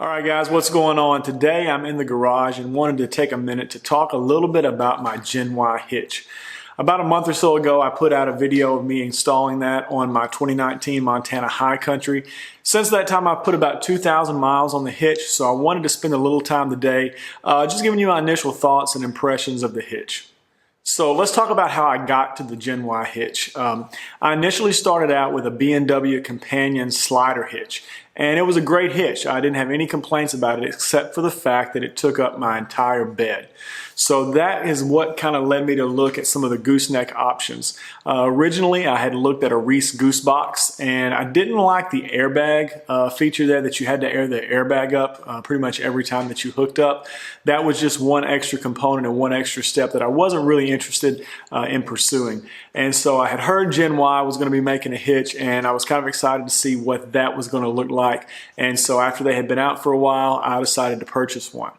All right, guys, what's going on? Today I'm in the garage and wanted to take a minute to talk a little bit about my Gen-Y hitch. About a month or so ago, I put out a video of me installing that on my 2019 Montana High Country. Since that time, I've put about 2,000 miles on the hitch, so I wanted to spend a little time today just giving you my initial thoughts and impressions of the hitch. So let's talk about how I got to the Gen-Y hitch. I initially started out with a B&W Companion slider hitch, and it was a great hitch. I didn't have any complaints about it except for the fact that it took up my entire bed. So that is what kind of led me to look at some of the gooseneck options. Originally, I had looked at a Reese goose box, and I didn't like the airbag feature there that you had to air the airbag up pretty much every time that you hooked up. That was just one extra component and one extra step that I wasn't really interested in pursuing. And so I had heard Gen-Y was going to be making a hitch, and I was kind of excited to see what that was going to look like. And so after they had been out for a while, I decided to purchase one.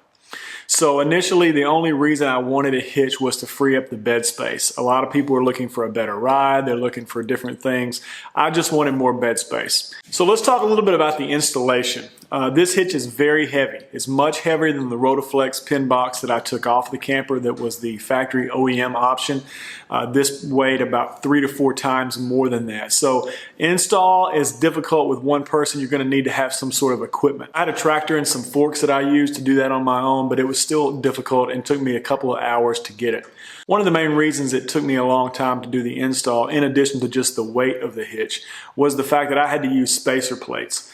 So initially, the only reason I wanted a hitch was to free up the bed space. A lot of people are looking for a better ride. They're looking for different things. I just wanted more bed space. So let's talk a little bit about the installation. This hitch is very heavy. It's much heavier than the Rotaflex pin box that I took off the camper that was the factory OEM option. This weighed about 3 to 4 times more than that. So install is difficult with one person. You're going to need to have some sort of equipment. I had a tractor and some forks that I used to do that on my own, but it was still difficult and took me a couple of hours to get it. One of the main reasons it took me a long time to do the install, in addition to just the weight of the hitch, was the fact that I had to use spacer plates.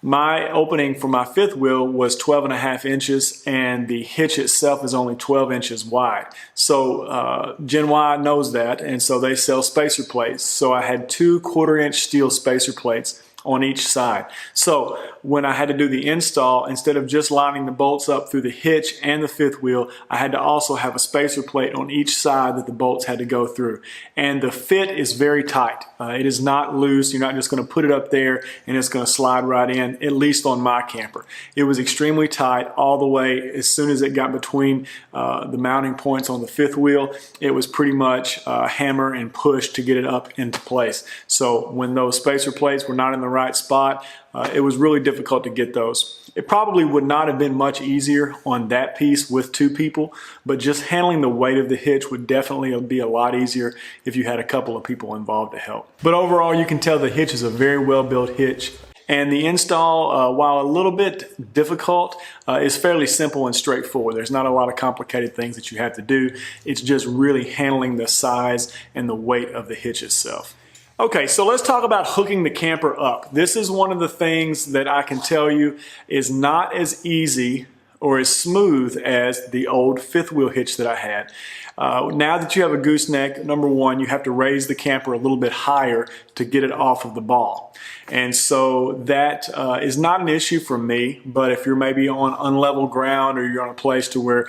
My opening for my fifth wheel was 12.5 inches, and the hitch itself is only 12 inches wide. So Gen-Y knows that, and so they sell spacer plates. So I had 2 1/4-inch steel spacer plates on each side. So when I had to do the install, instead of just lining the bolts up through the hitch and the fifth wheel, I had to also have a spacer plate on each side that the bolts had to go through. And the fit is very tight. It is not loose. You're not just going to put it up there and it's going to slide right in, at least on my camper. It was extremely tight all the way. As soon as it got between the mounting points on the fifth wheel, it was pretty much hammer and push to get it up into place. So when those spacer plates were not in the right spot, it was really difficult to get those. It probably would not have been much easier on that piece with 2 people, but just handling the weight of the hitch would definitely be a lot easier if you had a couple of people involved to help. But overall, you can tell the hitch is a very well-built hitch. And the install, while a little bit difficult, is fairly simple and straightforward. There's not a lot of complicated things that you have to do. It's just really handling the size and the weight of the hitch itself. Okay, so let's talk about hooking the camper up. This is one of the things that I can tell you is not as easy or as smooth as the old fifth wheel hitch that I had. Now that you have a gooseneck, number one, you have to raise the camper a little bit higher to get it off of the ball. And so that is not an issue for me, but if you're maybe on unlevel ground or you're on a place to where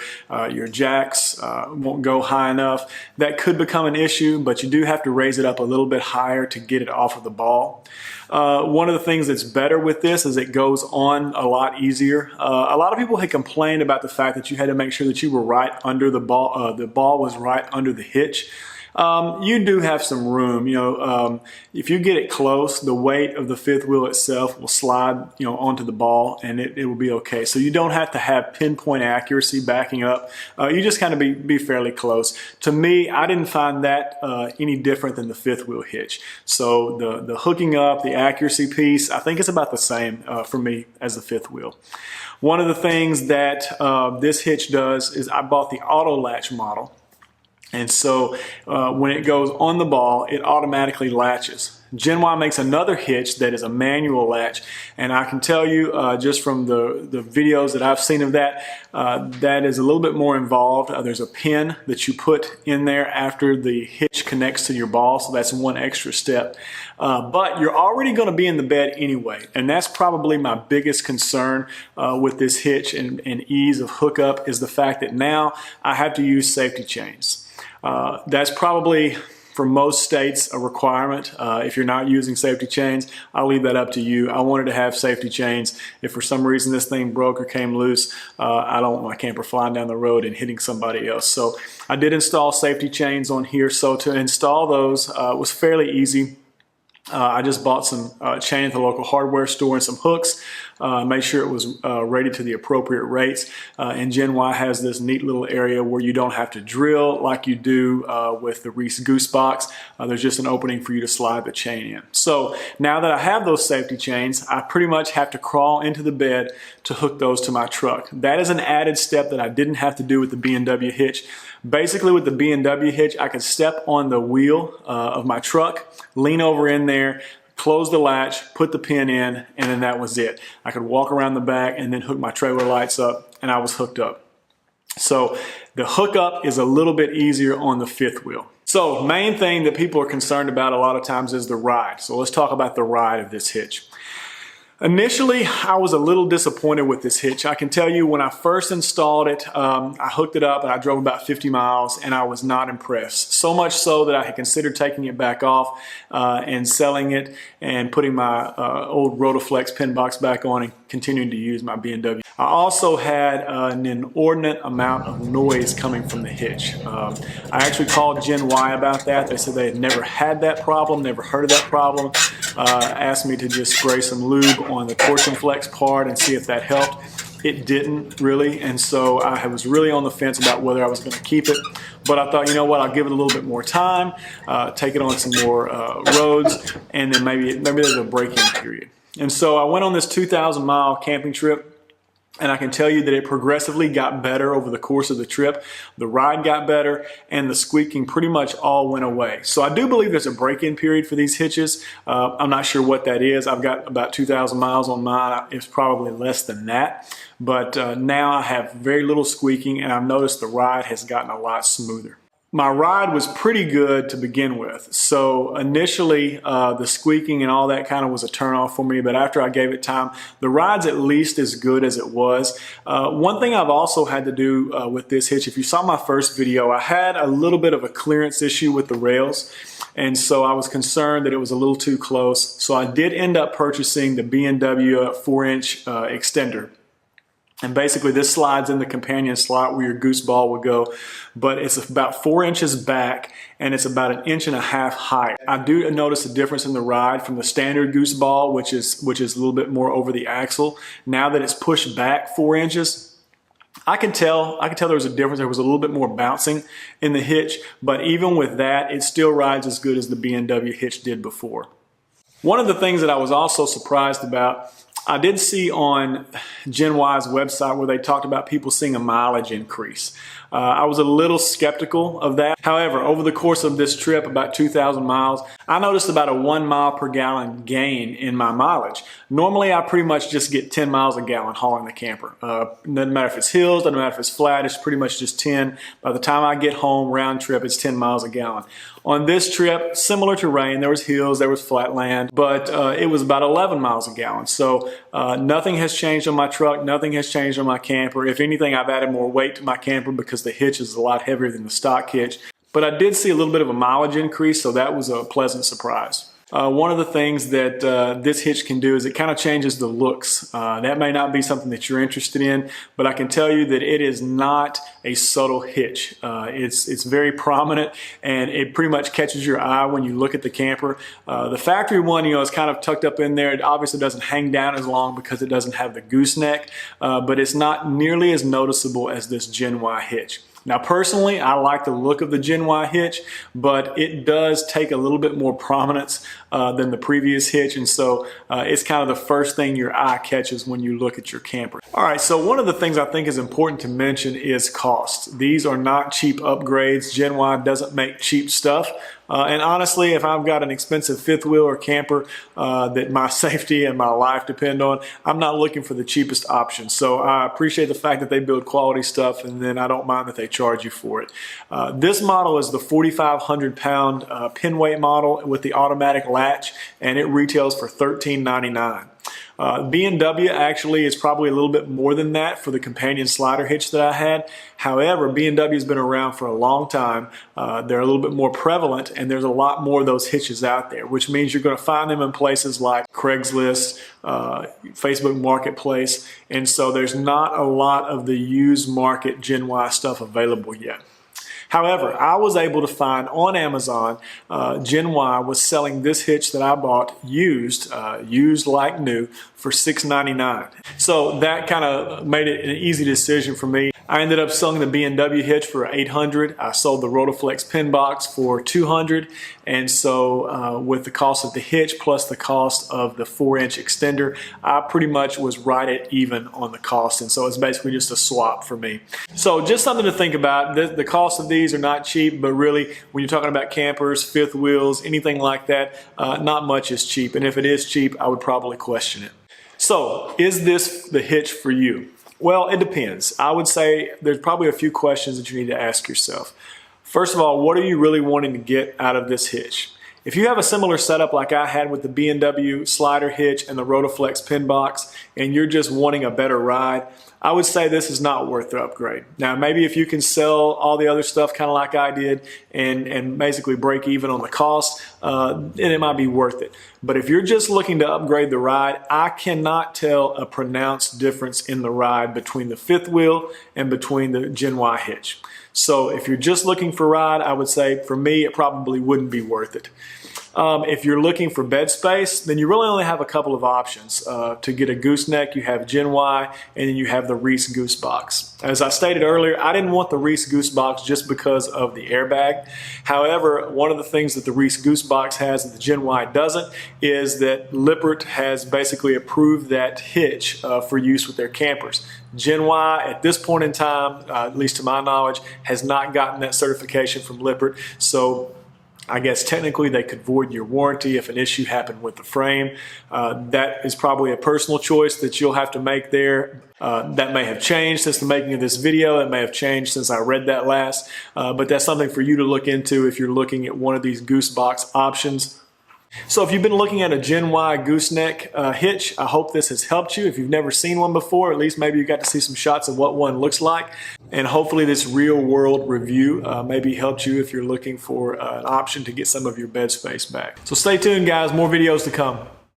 your jacks won't go high enough, that could become an issue, but you do have to raise it up a little bit higher to get it off of the ball. One of the things that's better with this is it goes on a lot easier. A lot of people had complained about the fact that you had to make sure that you were right under the ball was right under the hitch. You do have some room, if you get it close, the weight of the fifth wheel itself will slide, onto the ball, and it will be okay. So you don't have to have pinpoint accuracy backing up. You just kind of be fairly close. To me, I didn't find that any different than the fifth wheel hitch. So the hooking up, the accuracy piece, I think it's about the same for me as the fifth wheel. One of the things that this hitch does is I bought the auto latch model. And so when it goes on the ball, it automatically latches. Gen-Y makes another hitch that is a manual latch, and I can tell you just from the videos that I've seen of that, that is a little bit more involved. There's a pin that you put in there after the hitch connects to your ball, so that's one extra step. But you're already going to be in the bed anyway, and that's probably my biggest concern with this hitch and ease of hookup is the fact that now I have to use safety chains. That's probably, for most states, a requirement. If you're not using safety chains, I'll leave that up to you. I wanted to have safety chains. If for some reason this thing broke or came loose, I don't want my camper flying down the road and hitting somebody else. So I did install safety chains on here. So to install those was fairly easy. I just bought some chain at the local hardware store and some hooks. make sure it was rated to the appropriate rates. And Gen-Y has this neat little area where you don't have to drill like you do with the Reese Goose Box. There's just an opening for you to slide the chain in. So now that I have those safety chains, I pretty much have to crawl into the bed to hook those to my truck. That is an added step that I didn't have to do with the B&W hitch. Basically with the B&W hitch, I could step on the wheel of my truck, lean over in there, close the latch, put the pin in, and then that was it. I could walk around the back and then hook my trailer lights up, and I was hooked up. So the hookup is a little bit easier on the fifth wheel. So main thing that people are concerned about a lot of times is the ride. So let's talk about the ride of this hitch. Initially, I was a little disappointed with this hitch. I can tell you when I first installed it, I hooked it up and I drove about 50 miles and I was not impressed. So much so that I had considered taking it back off and selling it and putting my old Rotoflex pin box back on and continuing to use my B&W. I also had an inordinate amount of noise coming from the hitch. I actually called Gen-Y about that. They said they had never had that problem, never heard of that problem. Asked me to just spray some lube on the torsion flex part and see if that helped. It didn't really, and so I was really on the fence about whether I was going to keep it. But I thought, you know what, I'll give it a little bit more time, take it on some more roads, and then maybe there's a break-in period. And so I went on this 2,000-mile camping trip. And I can tell you that it progressively got better over the course of the trip. The ride got better and the squeaking pretty much all went away. So I do believe there's a break-in period for these hitches. I'm not sure what that is. I've got about 2,000 miles on mine. It's probably less than that. But now I have very little squeaking and I've noticed the ride has gotten a lot smoother. My ride was pretty good to begin with. So initially the squeaking and all that kind of was a turnoff for me, but after I gave it time, the ride's at least as good as it was. One thing I've also had to do with this hitch, if you saw my first video, I had a little bit of a clearance issue with the rails. And so I was concerned that it was a little too close. So I did end up purchasing the B&W 4-inch extender. And basically this slides in the companion slot where your goose ball would go, but it's about 4 inches back and it's about 1.5 inches high. I do notice a difference in the ride from the standard goose ball, which is a little bit more over the axle. Now that it's pushed back 4 inches, I can tell there was a difference. There was a little bit more bouncing in the hitch, but even with that, it still rides as good as the B&W hitch did before. One of the things that I was also surprised about, I did see on Gen-Y's website where they talked about people seeing a mileage increase. I was a little skeptical of that. However, over the course of this trip, about 2,000 miles, I noticed about a 1 mile per gallon gain in my mileage. Normally, I pretty much just get 10 miles a gallon hauling the camper. Doesn't matter if it's hills, doesn't matter if it's flat, it's pretty much just 10. By the time I get home, round trip, it's 10 miles a gallon. On this trip, similar terrain, there was hills, there was flat land, but it was about 11 miles a gallon. So nothing has changed on my truck, nothing has changed on my camper. If anything, I've added more weight to my camper because the hitch is a lot heavier than the stock hitch. But I did see a little bit of a mileage increase, so that was a pleasant surprise. One of the things that this hitch can do is it kind of changes the looks. That may not be something that you're interested in, but I can tell you that it is not a subtle hitch. It's very prominent and it pretty much catches your eye when you look at the camper. The factory one, is kind of tucked up in there. It obviously doesn't hang down as long because it doesn't have the gooseneck, but it's not nearly as noticeable as this Gen-Y hitch. Now personally, I like the look of the Gen-Y hitch, but it does take a little bit more prominence than the previous hitch, and so it's kind of the first thing your eye catches when you look at your camper. All right, so one of the things I think is important to mention is cost. These are not cheap upgrades. Gen-Y doesn't make cheap stuff. And honestly, if I've got an expensive fifth wheel or camper that my safety and my life depend on, I'm not looking for the cheapest option. So I appreciate the fact that they build quality stuff, and then I don't mind that they charge you for it. This model is the 4,500 pound pin weight model with the automatic latch, and it retails for $13.99. B&W actually is probably a little bit more than that for the companion slider hitch that I had. However, B&W has been around for a long time. They're a little bit more prevalent, and there's a lot more of those hitches out there, which means you're going to find them in places like Craigslist, Facebook Marketplace, and so there's not a lot of the used market Gen-Y stuff available yet. However, I was able to find on Amazon, Gen-Y was selling this hitch that I bought used like new, for $6.99. So that kind of made it an easy decision for me. I ended up selling the B&W hitch for $800. I sold the Rotoflex pin box for $200. And so with the cost of the hitch plus the cost of the 4-inch extender, I pretty much was right at even on the cost. And so it's basically just a swap for me. So just something to think about. The cost of these are not cheap, but really when you're talking about campers, fifth wheels, anything like that, not much is cheap. And if it is cheap, I would probably question it. So is this the hitch for you? Well, it depends. I would say there's probably a few questions that you need to ask yourself. First of all, what are you really wanting to get out of this hitch? If you have a similar setup like I had with the B&W slider hitch and the Rotoflex pin box, and you're just wanting a better ride, I would say this is not worth the upgrade. Now, maybe if you can sell all the other stuff kind of like I did and basically break even on the cost, then it might be worth it. But if you're just looking to upgrade the ride, I cannot tell a pronounced difference in the ride between the fifth wheel and between the Gen-Y hitch. So if you're just looking for ride, I would say for me, it probably wouldn't be worth it. If you're looking for bed space, then you really only have a couple of options. To get a gooseneck, you have Gen-Y, and then you have the Reese Goose Box. As I stated earlier, I didn't want the Reese Goose Box just because of the airbag. However, one of the things that the Reese Goose Box has that the Gen-Y doesn't is that Lippert has basically approved that hitch for use with their campers. Gen-Y, at this point in time, at least to my knowledge, has not gotten that certification from Lippert. So I guess technically they could void your warranty if an issue happened with the frame. That is probably a personal choice that you'll have to make there. That may have changed since the making of this video. It may have changed since I read that last. But that's something for you to look into if you're looking at one of these goose box options. So if you've been looking at a Gen-Y gooseneck hitch, I hope this has helped you. If you've never seen one before, at least maybe you got to see some shots of what one looks like. And hopefully this real world review maybe helped you if you're looking for an option to get some of your bed space back. So stay tuned, guys, more videos to come.